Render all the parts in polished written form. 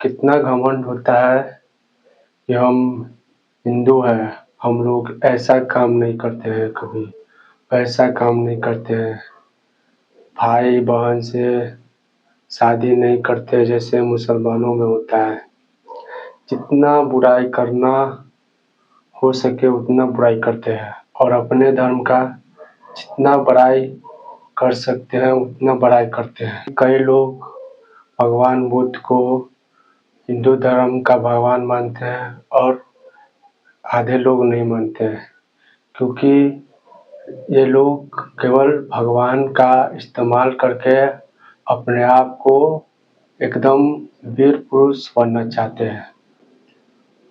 कितना घमंड होता है कि हम हिंदू हैं, हम लोग ऐसा काम नहीं करते हैं कभी, वैसा काम नहीं करते हैं, भाई-बहन से शादी नहीं करते जैसे मुसलमानों में होता है। जितना बुराई करना हो सके उतना बुराई करते हैं और अपने धर्म का जितना बड़ाई कर सकते हैं उतना बड़ाई करते हैं। कई लोग भगवान बुद्ध को हिंदू धर्म का भगवान मानते हैं और आधे लोग नहीं मानते हैं, क्योंकि ये लोग केवल भगवान का इस्तेमाल करके अपने आप को एकदम वीर पुरुष बनना चाहते हैं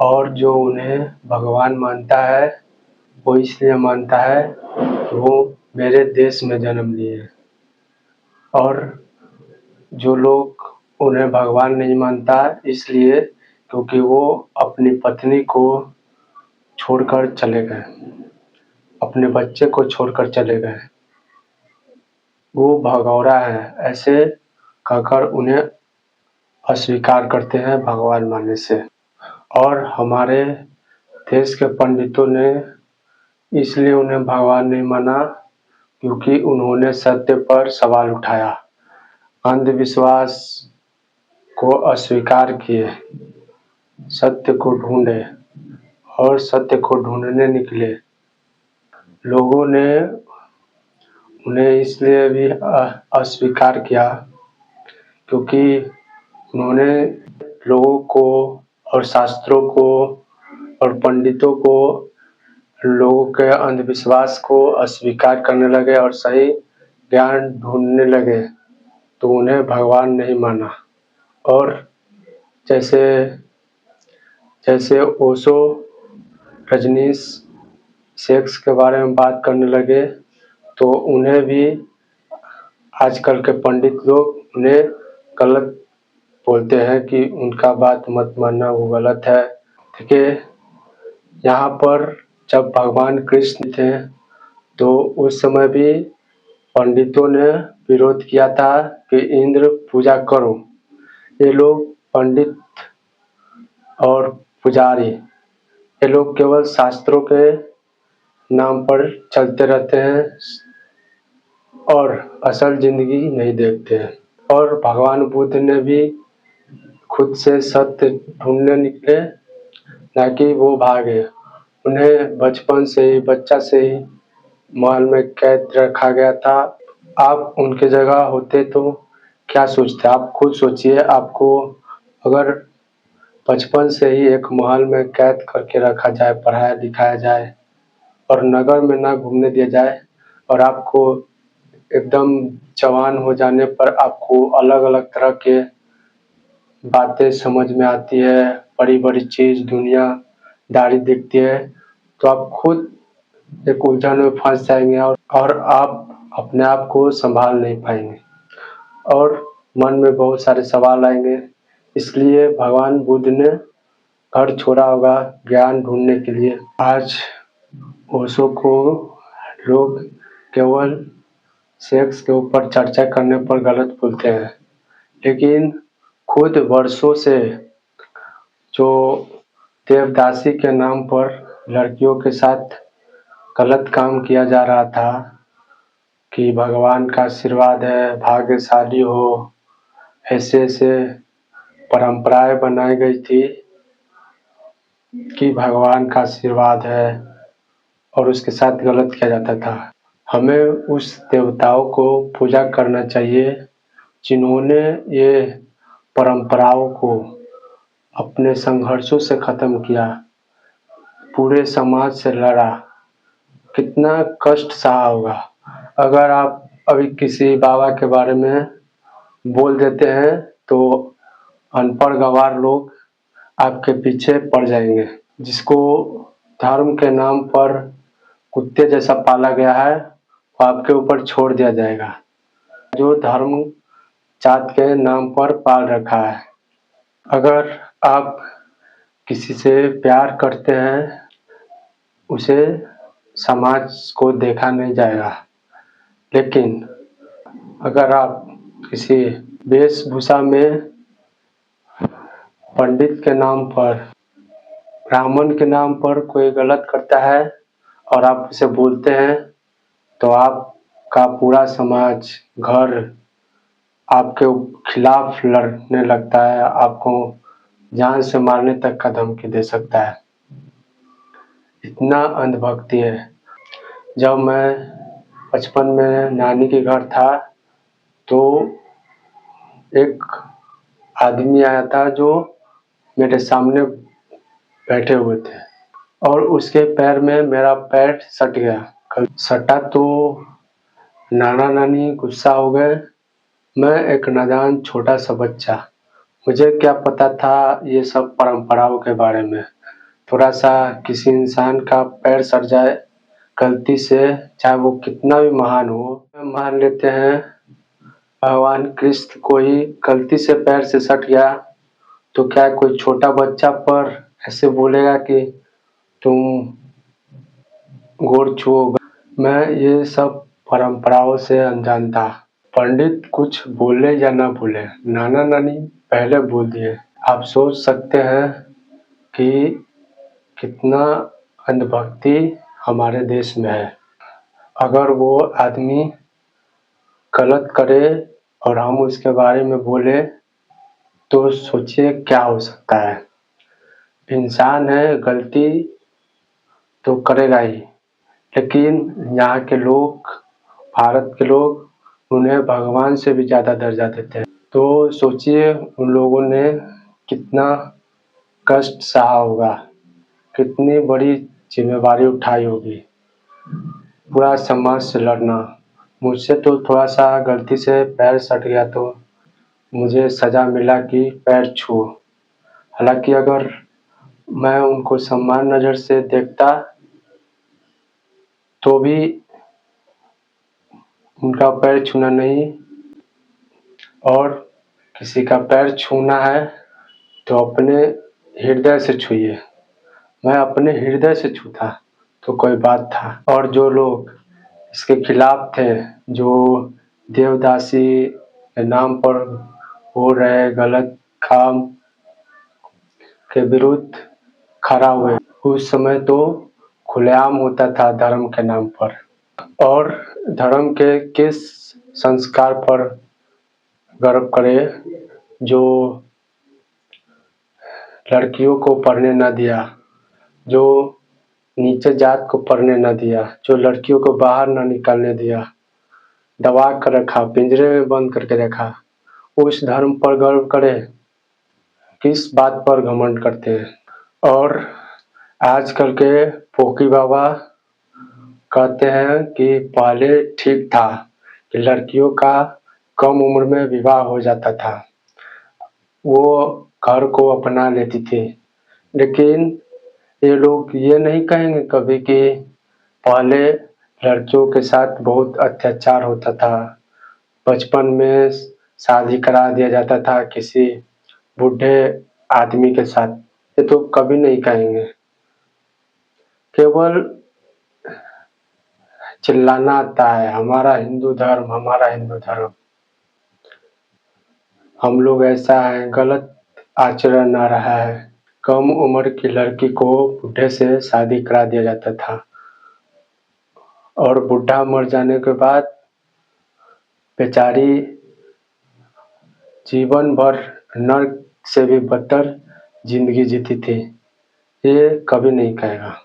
और जो उन्हें भगवान मानता है वो इसलिए मानता है कि वो मेरे देश में जन्म लिए और जो लोग उन्हें भगवान नहीं मानता इसलिए क्योंकि वो अपनी पत्नी को छोड़कर चले गए, अपने बच्चे को छोड़कर चले गए। वो भगौरा है, ऐसे कहकर उन्हें अस्वीकार करते हैं भगवान मानने से। और हमारे देश के पंडितों ने इसलिए उन्हें भगवान नहीं माना क्योंकि उन्होंने सत्य पर सवाल उठाया, अंधविश्वास को अस्वीकार किए, सत्य को ढूंढे और सत्य को ढूंढने निकले। लोगों ने उन्हें इसलिए भी अस्वीकार किया क्योंकि उन्होंने लोगों को और शास्त्रों को और पंडितों को लोगों के अंधविश्वास को अस्वीकार करने लगे और सही ज्ञान ढूंढने लगे, तो उन्हें भगवान नहीं माना। और जैसे जैसे ओशो रजनीश सेक्स के बारे में बात करने लगे तो उन्हें भी आजकल के पंडित लोग उन्हें गलत बोलते हैं कि उनका बात मत मानना, वो गलत है। देखिए, यहाँ पर जब भगवान कृष्ण थे तो उस समय भी पंडितों ने विरोध किया था कि इंद्र पूजा करो। ये लोग पंडित और पुजारी, ये लोग केवल शास्त्रों के नाम पर चलते रहते हैं और असल जिंदगी नहीं देखते हैं। और भगवान बुद्ध ने भी खुद से सत्य ढूंढने निकले, ना कि वो भागे। उन्हें बचपन से ही, बच्चा से ही महल में कैद रखा गया था। आप उनके जगह होते तो क्या सोचते? आप खुद सोचिए, आपको अगर बचपन से ही एक महल में कैद करके रखा जाए, पढ़ाया लिखाया जाए और नगर में ना घूमने दिया जाए और आपको एकदम जवान हो जाने पर आपको अलग-अलग तरह के बातें समझ में आती है, बड़ी-बड़ी चीज़ दुनियादारी दिखती है, तो आप खुद एक उलझन में फँस जाएँगे और आप अपने आप को संभाल नहीं पाएँगे और मन में बहुत सारे सवाल आएँगे। इसलिए भगवान बुद्ध ने घर छोड़ा होगा ज्ञान ढूँढने के लिए। आज ओशो को लोग केवल सेक्स के ऊपर चर्चा करने पर गलत बोलते हैं, लेकिन खुद वर्षों से जो देवदासी के नाम पर लड़कियों के साथ गलत काम किया जा रहा था कि भगवान का आशीर्वाद है, भाग्यशाली हो, ऐसे-ऐसे परंपराएं बनाई गई थी कि भगवान का आशीर्वाद है और उसके साथ गलत किया जाता था। हमें उस देवताओं को पूजा करना चाहिए जिन्होंने ये परंपराओं को अपने संघर्षों से ख़त्म किया, पूरे समाज से लड़ा, कितना कष्ट सहा होगा। अगर आप अभी किसी बाबा के बारे में बोल देते हैं तो अनपढ़ गँवार लोग आपके पीछे पड़ जाएंगे। जिसको धर्म के नाम पर कुत्ते जैसा पाला गया है वो आपके ऊपर छोड़ दिया जाएगा, जो धर्म जात के नाम पर पाल रखा है। अगर आप किसी से प्यार करते हैं उसे समाज को देखा नहीं जाएगा, लेकिन अगर आप किसी वेशभूषा में पंडित के नाम पर, ब्राह्मण के नाम पर कोई गलत करता है और आप उसे बोलते हैं तो आपका पूरा समाज, घर आपके खिलाफ लड़ने लगता है, आपको जान से मारने तक का धमकी दे सकता है। इतना अंधभक्ति है। जब मैं बचपन में नानी के घर था तो एक आदमी आया था जो मेरे सामने बैठे हुए थे और उसके पैर में मेरा पैर सट गया। सटा तो नाना नानी गुस्सा हो गए। मैं एक नादान छोटा सा बच्चा, मुझे क्या पता था ये सब परंपराओं के बारे में। थोड़ा सा किसी इंसान का पैर सट जाए गलती से, चाहे वो कितना भी महान हो, मान लेते हैं भगवान कृष्ण को ही गलती से पैर से सट गया तो क्या कोई छोटा बच्चा पर ऐसे बोलेगा कि तुम गोड़ छुओगे? मैं ये सब परंपराओं से अनजान था। पंडित कुछ बोले या ना बोले, नाना नानी पहले बोल दिए। आप सोच सकते हैं कि कितना अंधभक्ति हमारे देश में है। अगर वो आदमी गलत करे और हम उसके बारे में बोले तो सोचिए क्या हो सकता है। इंसान है, गलती तो करेगा ही, लेकिन यहाँ के लोग, भारत के लोग उन्हें भगवान से भी ज़्यादा दर्जा देते हैं। तो सोचिए उन लोगों ने कितना कष्ट सहा होगा, कितनी बड़ी जिम्मेवारी उठाई होगी, पूरा समाज से लड़ना। मुझसे तो थोड़ा सा गलती से पैर सट गया तो मुझे सज़ा मिला कि पैर छुओ। हालांकि अगर मैं उनको सम्मान नज़र से देखता तो भी उनका पैर छूना नहीं, और किसी का पैर छूना है तो अपने हृदय से छूइए। मैं अपने हृदय से छूता तो कोई बात था। और जो लोग इसके खिलाफ थे, जो देवदासी के नाम पर हो रहे गलत काम के विरुद्ध खड़ा हुए, उस समय तो खुलेआम होता था धर्म के नाम पर। और धर्म के किस संस्कार पर गर्व करे जो लड़कियों को पढ़ने न दिया, जो नीचे जात को पढ़ने न दिया, जो लड़कियों को बाहर न निकलने दिया, दबा कर रखा, पिंजरे में बंद करके रखा, उस धर्म पर गर्व करे। किस बात पर घमंड करते हैं। और आजकल के पोकी बाबा कहते हैं कि पहले ठीक था कि लड़कियों का कम उम्र में विवाह हो जाता था, वो घर को अपना लेती थी। लेकिन ये लोग ये नहीं कहेंगे कभी कि पहले लड़कियों के साथ बहुत अत्याचार होता था, बचपन में शादी करा दिया जाता था किसी बूढ़े आदमी के साथ। ये तो कभी नहीं कहेंगे। केवल चिल्लाना आता है हमारा हिंदू धर्म, हमारा हिंदू धर्म। हम लोग ऐसा है, गलत आचरण आ रहा है। कम उम्र की लड़की को बूढ़े से शादी करा दिया जाता था और बूढ़ा मर जाने के बाद बेचारी जीवन भर नर्क से भी बदतर जिंदगी जीती थी। ये कभी नहीं कहेगा।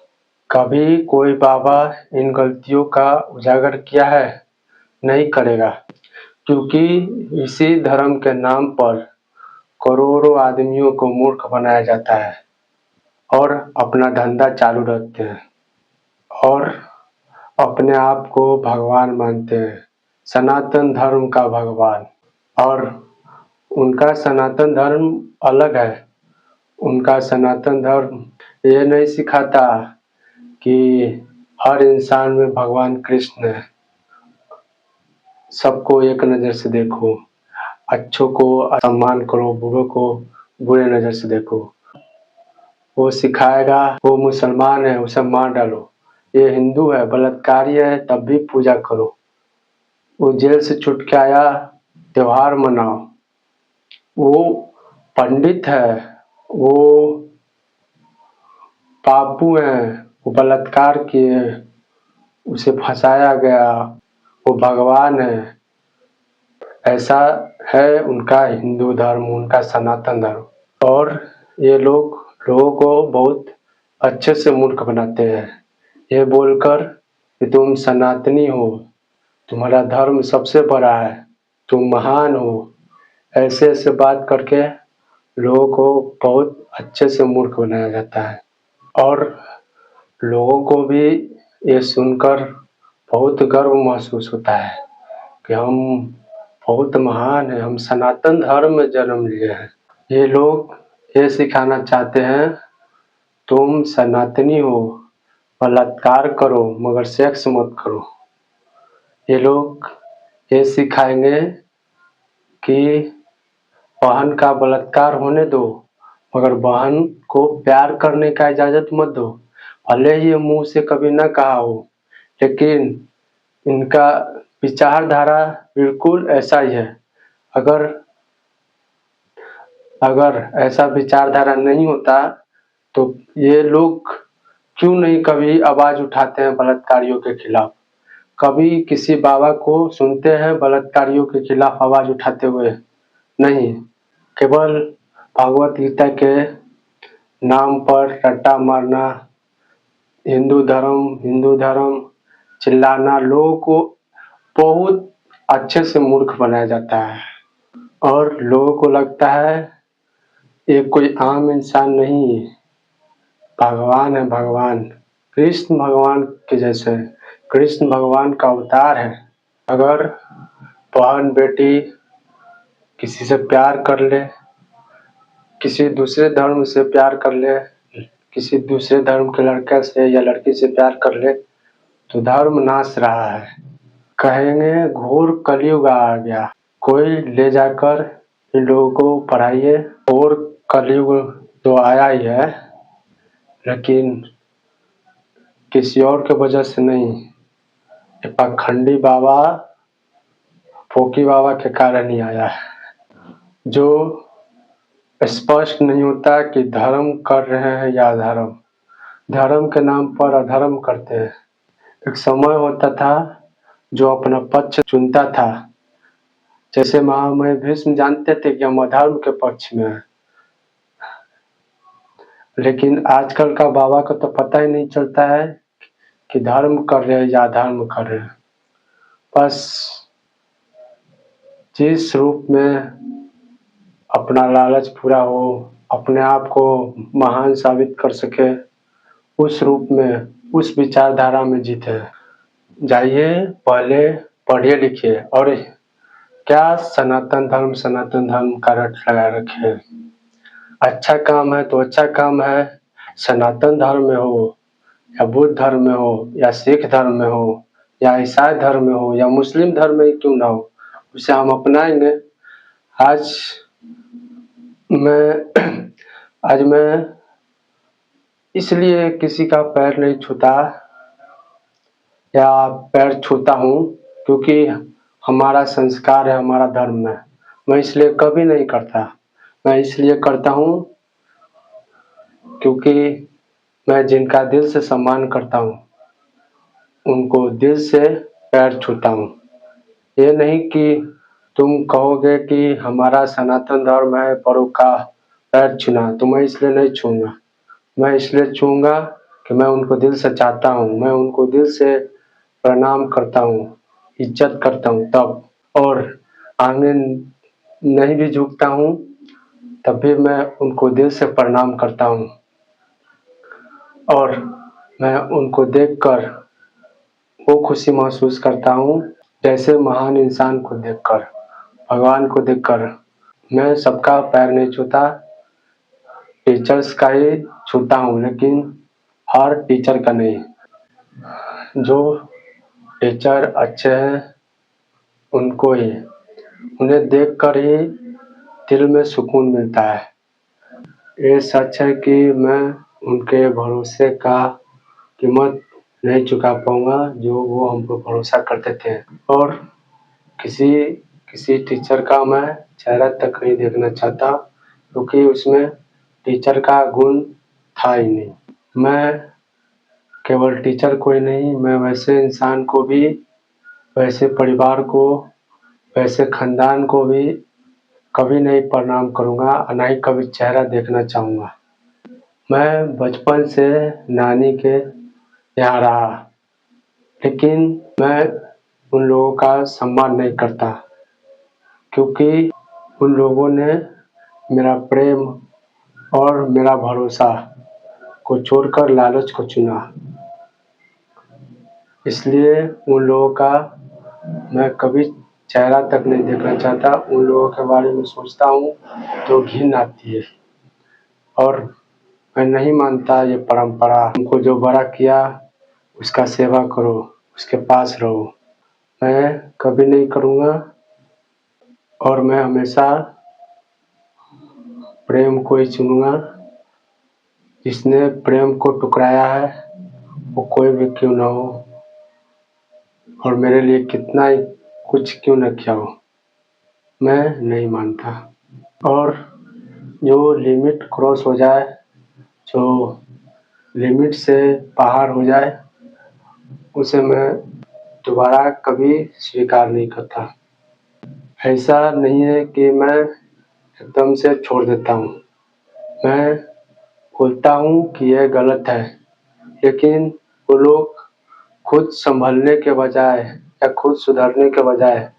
कभी कोई बाबा इन गलतियों का उजागर किया है? नहीं करेगा, क्योंकि इसी धर्म के नाम पर करोड़ों आदमियों को मूर्ख बनाया जाता है और अपना धंधा चालू रखते हैं और अपने आप को भगवान मानते हैं, सनातन धर्म का भगवान। और उनका सनातन धर्म अलग है। उनका सनातन धर्म ये नहीं सिखाता कि हर इंसान में भगवान कृष्ण है, सबको एक नज़र से देखो, अच्छों को सम्मान करो, बुरों को बुरे नज़र से देखो। वो सिखाएगा वो मुसलमान है उसे मार डालो, ये हिंदू है बलात्कारी है तब भी पूजा करो, वो जेल से छूट के आया त्योहार मनाओ, वो पंडित है वो पापू हैं, वो बलात्कार किए, उसे फंसाया गया, वो भगवान है। ऐसा है उनका हिंदू धर्म, उनका सनातन धर्म। और ये लोग लोगों को बहुत अच्छे से मूर्ख बनाते हैं, ये बोलकर कि तुम सनातनी हो, तुम्हारा धर्म सबसे बड़ा है, तुम महान हो। ऐसे ऐसे बात करके लोगों को बहुत अच्छे से मूर्ख बनाया जाता है। और लोगों को भी ये सुनकर बहुत गर्व महसूस होता है कि हम बहुत महान हैं, हम सनातन धर्म में जन्म लिए हैं। ये लोग ये सिखाना चाहते हैं, तुम सनातनी हो, बलात्कार करो मगर सेक्स मत करो। ये लोग ये सिखाएंगे कि बहन का बलात्कार होने दो, मगर बहन को प्यार करने का इजाज़त मत दो। भले ही ये मुँह से कभी न कहा हो, लेकिन इनका विचारधारा बिल्कुल ऐसा ही है। अगर ऐसा विचारधारा नहीं होता तो ये लोग क्यों नहीं कभी आवाज़ उठाते हैं बलात्कारियों के खिलाफ? कभी किसी बाबा को सुनते हैं बलात्कारियों के खिलाफ आवाज़ उठाते हुए? नहीं, केवल भगवत गीता के नाम पर रट्टा मारना, हिंदू धर्म चिल्लाना, लोगों को बहुत अच्छे से मूर्ख बनाया जाता है। और लोगों को लगता है ये कोई आम इंसान नहीं है, भगवान है भगवान, कृष्ण भगवान के जैसे, कृष्ण भगवान का अवतार है। अगर बहन बेटी किसी से प्यार कर ले, किसी दूसरे धर्म से प्यार कर ले, किसी दूसरे धर्म के लड़के से या लड़की से प्यार कर ले, तो धर्म नाश रहा है। कहेंगे घोर कलयुग आ गया, कोई ले जाकर इन लोगों को पढ़ाइए। और कलयुग तो आया ही है, लेकिन किसी और के वजह से नहीं, ये पाखंडी बाबा, फोकी बाबा के कारण ही आया है, जो स्पष्ट नहीं होता कि धर्म कर रहे हैं या अधर्म। धर्म के नाम पर अधर्म करते हैं। एक समय होता था जो अपना पक्ष चुनता था, जैसे महामहिम भीष्म जानते थे कि हम अधर्म के पक्ष में हैं, लेकिन आजकल का बाबा को तो पता ही नहीं चलता है कि धर्म कर रहे हैं या अधर्म कर रहे हैं। बस जिस रूप में अपना लालच पूरा हो, अपने आप को महान साबित कर सके, उस रूप में, उस विचारधारा में जीते। जाइए पहले पढ़िए लिखिए, और क्या सनातन धर्म का रट लगा रखे। अच्छा काम है तो अच्छा काम है, सनातन धर्म में हो या बुद्ध धर्म में हो या सिख धर्म में हो या ईसाई धर्म में हो या मुस्लिम धर्म में क्यों ना हो, उसे हम अपनाएंगे। आज मैं इसलिए किसी का पैर नहीं छूता या पैर छूता हूँ क्योंकि हमारा संस्कार है, हमारा धर्म है। मैं इसलिए कभी नहीं करता, मैं इसलिए करता हूँ क्योंकि मैं जिनका दिल से सम्मान करता हूँ उनको दिल से पैर छूता हूँ। ये नहीं कि तुम कहोगे कि हमारा सनातन धर्म है परों का पैर छूना, तो मैं इसलिए नहीं छूँगा। मैं इसलिए छूँगा कि मैं उनको दिल से चाहता हूँ, मैं उनको दिल से प्रणाम करता हूँ, इज्जत करता हूँ तब। और आगे नहीं भी झुकता हूँ तब भी मैं उनको दिल से प्रणाम करता हूँ, और मैं उनको देखकर वो खुशी महसूस करता हूँ जैसे महान इंसान को देखकर, भगवान को देखकर। मैं सबका पैर नहीं छूता, टीचर्स का ही छूता हूँ, लेकिन हर टीचर का नहीं। जो टीचर अच्छे हैं उनको ही, उन्हें देखकर ही दिल में सुकून मिलता है। ये सच है कि मैं उनके भरोसे का कीमत नहीं चुका पाऊँगा जो वो हम पर भरोसा करते थे। और किसी टीचर का मैं चेहरा तक नहीं देखना चाहता, क्योंकि उसमें टीचर का गुण था ही नहीं। मैं केवल टीचर को ही नहीं, मैं वैसे इंसान को भी, वैसे परिवार को, वैसे खानदान को भी कभी नहीं प्रणाम करूँगा और ना ही कभी चेहरा देखना चाहूँगा। मैं बचपन से नानी के यहाँ रहा, लेकिन मैं उन लोगों का सम्मान नहीं करता, क्योंकि उन लोगों ने मेरा प्रेम और मेरा भरोसा को छोड़कर लालच को चुना। इसलिए उन लोगों का मैं कभी चेहरा तक नहीं देखना चाहता। उन लोगों के बारे में सोचता हूँ तो घिन आती है, और मैं नहीं मानता ये परंपरा। उनको जो बड़ा किया उसका सेवा करो, उसके पास रहो। मैं कभी नहीं करूँगा, और मैं हमेशा प्रेम को ही चुनूँगा। जिसने प्रेम को ठुकराया है वो कोई भी क्यों ना हो, और मेरे लिए कितना ही कुछ क्यों न किया हो, मैं नहीं मानता। और जो लिमिट क्रॉस हो जाए, जो लिमिट से बाहर हो जाए, उसे मैं दोबारा कभी स्वीकार नहीं करता। ऐसा नहीं है कि मैं एकदम से छोड़ देता हूँ। मैं बोलता हूँ कि यह गलत है, लेकिन वो लोग खुद संभलने के बजाय या खुद सुधरने के बजाय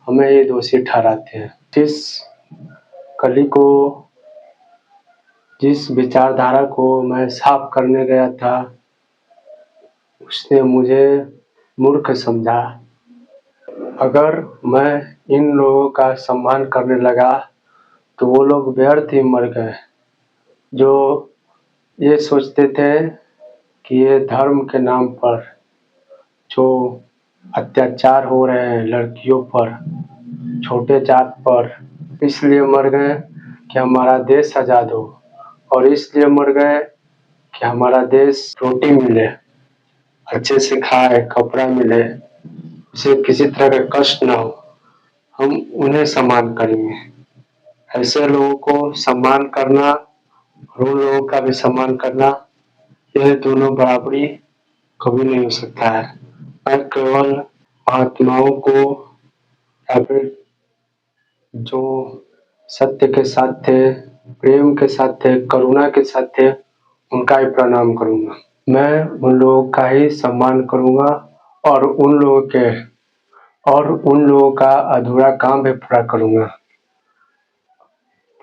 हमें ये दोषी ठहराते हैं। जिस विचारधारा को मैं साफ करने गया था, उसने मुझे मूर्ख समझा। अगर मैं इन लोगों का सम्मान करने लगा तो वो लोग व्यर्थ ही मर गए, जो ये सोचते थे कि ये धर्म के नाम पर जो अत्याचार हो रहे हैं लड़कियों पर, छोटे जात पर, इसलिए मर गए कि हमारा देश आज़ाद हो, और इसलिए मर गए कि हमारा देश रोटी मिले, अच्छे से खाए, कपड़ा मिले, उसे किसी तरह का कष्ट ना हो। हम उन्हें सम्मान करेंगे। ऐसे लोगों को सम्मान करना और उन लोगों का भी सम्मान करना, यह दोनों बराबरी कभी नहीं हो सकता है। मैं केवल महात्माओं को, या फिर जो सत्य के साथ थे, प्रेम के साथ थे, करुणा के साथ थे, उनका ही प्रणाम करूँगा। मैं उन लोगों का ही सम्मान करूँगा, और उन लोगों का अधूरा काम भी पूरा करूँगा,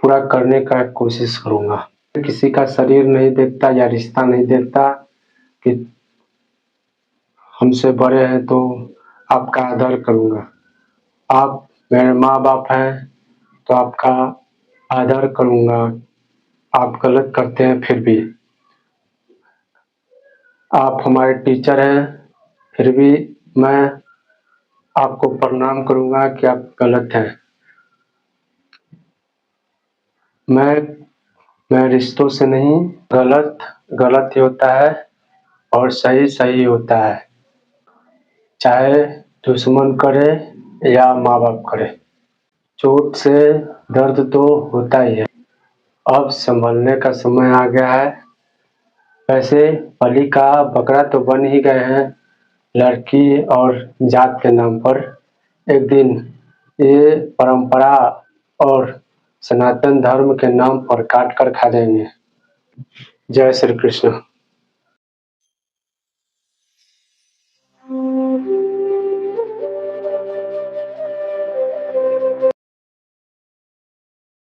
पूरा करने का कोशिश करूँगा। किसी का शरीर नहीं देखता या रिश्ता नहीं देखता कि हमसे बड़े हैं तो आपका आदर करूँगा। आप मेरे माँ बाप हैं तो आपका आदर करूँगा। आप गलत करते हैं फिर भी, आप हमारे टीचर हैं फिर भी मैं आपको प्रणाम करूँगा कि आप गलत हैं। मैं रिश्तों से नहीं, गलत गलत ही होता है और सही सही होता है, चाहे दुश्मन करे या माँ बाप करे। चोट से दर्द तो होता ही है। अब संभलने का समय आ गया है। वैसे बलि का बकरा तो बन ही गए हैं लड़की और जात के नाम पर। एक दिन ये परंपरा और सनातन धर्म के नाम पर काट कर खा जाएंगे। जय श्री कृष्ण।